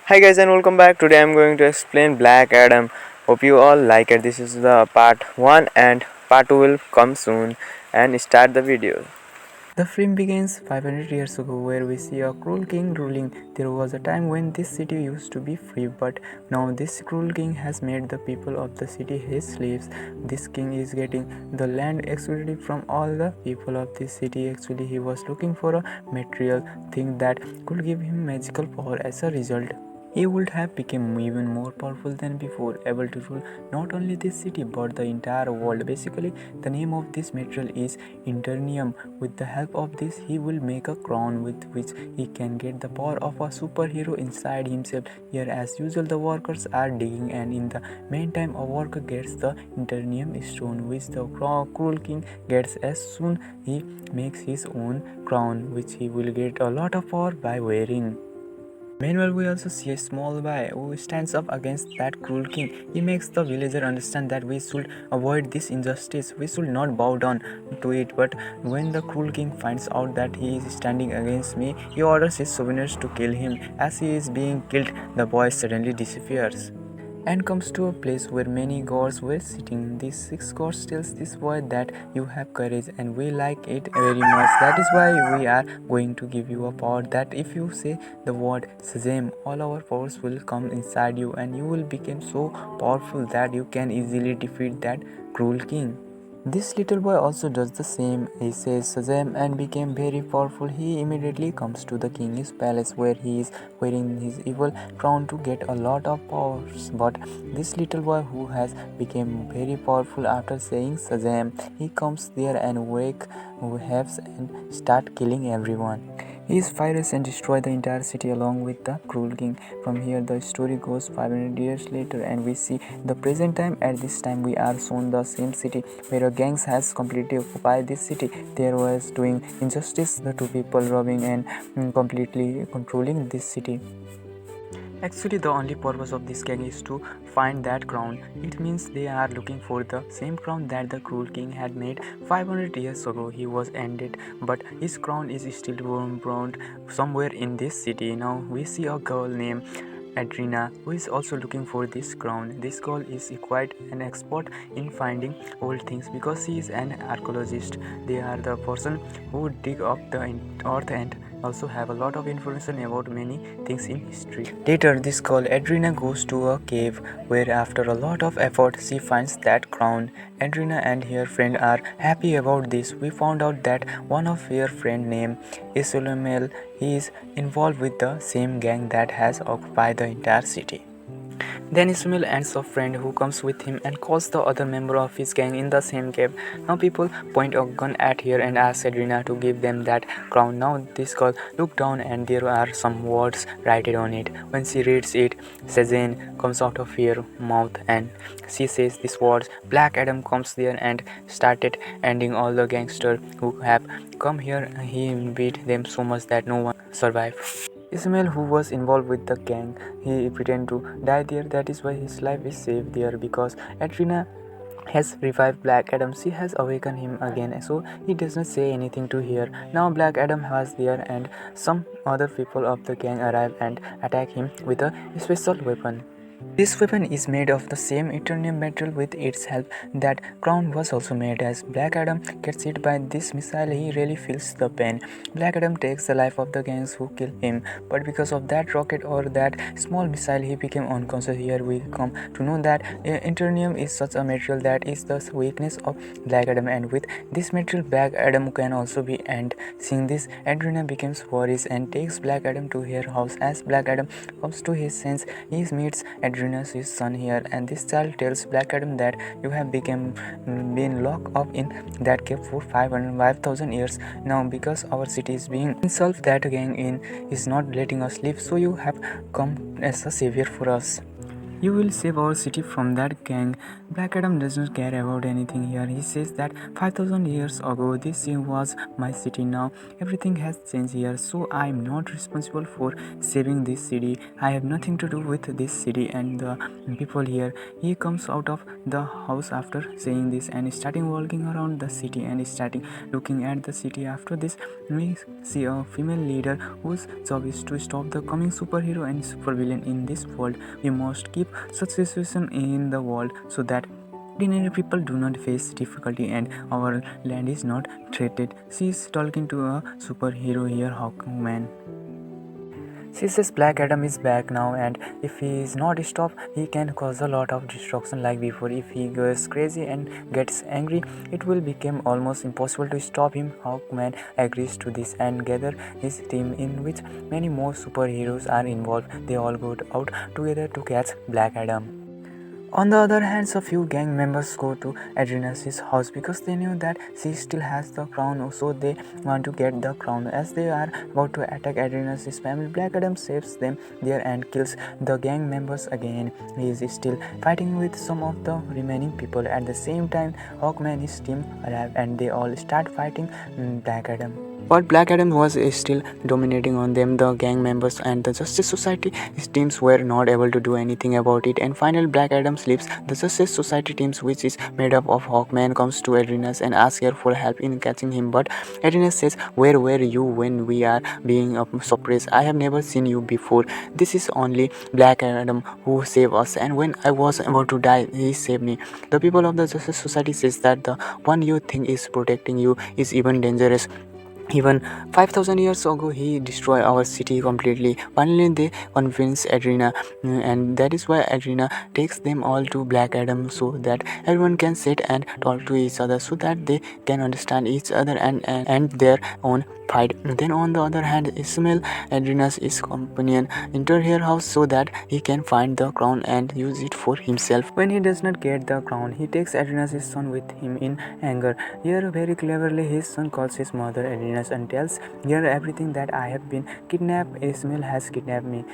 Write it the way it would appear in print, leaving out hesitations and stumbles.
Hi guys and welcome back. Today I'm going to explain Black Adam. Hope you all like it. This is the part 1 and part 2 will come soon and start the video. The film begins 500 years ago where we see a cruel king ruling. There was a time when this city used to be free, but now this cruel king has made the people of the city his slaves. This king is getting the land exclusively from all the people of this city. Actually, he was looking for a material thing that could give him magical power. As a result, he would have become even more powerful than before, able to rule not only this city but the entire world. Basically, the name of this material is Internium. With the help of this, he will make a crown with which he can get the power of a superhero inside himself. Here, as usual, the workers are digging, and in the meantime, a worker gets the Internium stone, which the cruel king gets as soon he makes his own crown, which he will get a lot of power by wearing. Meanwhile, we also see a small boy who stands up against that cruel king. He makes the villager understand that we should avoid this injustice, we should not bow down to it. But when the cruel king finds out that he is standing against me, he orders his souvenirs to kill him. As he is being killed, the boy suddenly disappears and comes to a place where many gods were sitting. These 6 gods tells this boy that you have courage and we like it very much. That is why we are going to give you a power that if you say the word shazam, all our powers will come inside you and you will become so powerful that you can easily defeat that cruel king. This little boy also does the same. He says Shazam and became very powerful. He immediately comes to the king's palace where he is wearing his evil crown to get a lot of powers. But this little boy who has become very powerful after saying Shazam, he comes there and wake waves and start killing everyone. He is furious and destroys the entire city along with the cruel king. From here the story goes 500 years later and we see the present time. At this time we are shown the same city where a gang has completely occupied this city. There was doing injustice, the two people robbing and completely controlling this city. Actually, the only purpose of this gang is to find that crown. It means they are looking for the same crown that the cruel king had made 500 years ago. He was ended, but his crown is still burned somewhere in this city. Now we see a girl named Adrina, who is also looking for this crown. This girl is quite an expert in finding old things because she is an archaeologist. They are the person who dig up the earth and also have a lot of information about many things in history. Later, this girl Adrina goes to a cave where after a lot of effort she finds that crown. Adrina and her friend are happy about this. We found out that one of her friend named Isolomel is involved with the same gang that has occupied the entire city. Then Ismail ends a friend who comes with him and calls the other member of his gang in the same cave. Now people point a gun at her and ask Adrina to give them that crown. Now this girl looks down and there are some words written on it. When she reads it, Shazam comes out of her mouth and she says these words. Black Adam comes there and started ending all the gangsters who have come here. He beat them so much that no one survived. Ismail, who was involved with the gang, he pretended to die there. That is why his life is saved there because Adrina has revived Black Adam. She has awakened him again, so he does not say anything to her. Now Black Adam was there and some other people of the gang arrive and attack him with a special weapon. This weapon is made of the same Eternium metal. With its help, that crown was also made. As Black Adam gets hit by this missile, he really feels the pain. Black Adam takes the life of the gangs who kill him, but because of that rocket or that small missile, he became unconscious. Here we come to know that Eternium is such a material that is the weakness of Black Adam, and with this material, Black Adam can also be end. Seeing this, Adrena becomes worried and takes Black Adam to her house. As Black Adam comes to his sense, he meets Adrena's his son here, and this child tells Black Adam that you have been locked up in that cave for 5,000 years now because our city is being insulted. That gang in is not letting us live, so you have come as a savior for us. You will save our city from that gang. Black Adam doesn't care about anything here. He says that 5000 years ago this was my city. Now everything has changed here, so I am not responsible for saving this city. I have nothing to do with this city and the people here. He comes out of the house after saying this and starting walking around the city and starting looking at the city. After this, we see a female leader whose job is to stop the coming superhero and supervillain in this world. We must keep such situation in the world so that ordinary people do not face difficulty and our land is not threatened. She is talking to a superhero here, Hawkman. She says Black Adam is back now, and if he is not stopped, he can cause a lot of destruction like before. If he goes crazy and gets angry, it will become almost impossible to stop him. Hawkman agrees to this and gather his team, in which many more superheroes are involved. They all go out together to catch Black Adam. On the other hand, a few gang members go to Adrena's house because they knew that she still has the crown, so they want to get the crown. As they are about to attack Adrena's family, Black Adam saves them there and kills the gang members again. He is still fighting with some of the remaining people. At the same time, Hawkman and his team arrive and they all start fighting Black Adam. But Black Adam was still dominating on them. The gang members and the Justice Society teams were not able to do anything about it. And finally, Black Adam sleeps. The Justice Society teams, which is made up of Hawkman, comes to Adrenas and asks her for help in catching him. But Adrenas says, "Where were you when we are being suppressed? I have never seen you before. This is only Black Adam who saved us. And when I was about to die, he saved me." The people of the Justice Society says that the one you think is protecting you is even dangerous. Even 5000 years ago, he destroyed our city completely. Finally, they convince Adrena, and that is why Adrena takes them all to Black Adam so that everyone can sit and talk to each other so that they can understand each other and their own fight. Then, on the other hand, Ismail, Adrena's companion, enter her house so that he can find the crown and use it for himself. When he does not get the crown, he takes Adrena's son with him in anger. Here, very cleverly, his son calls his mother Adrena's and tells her everything that I have been kidnapped. Ismail has kidnapped me.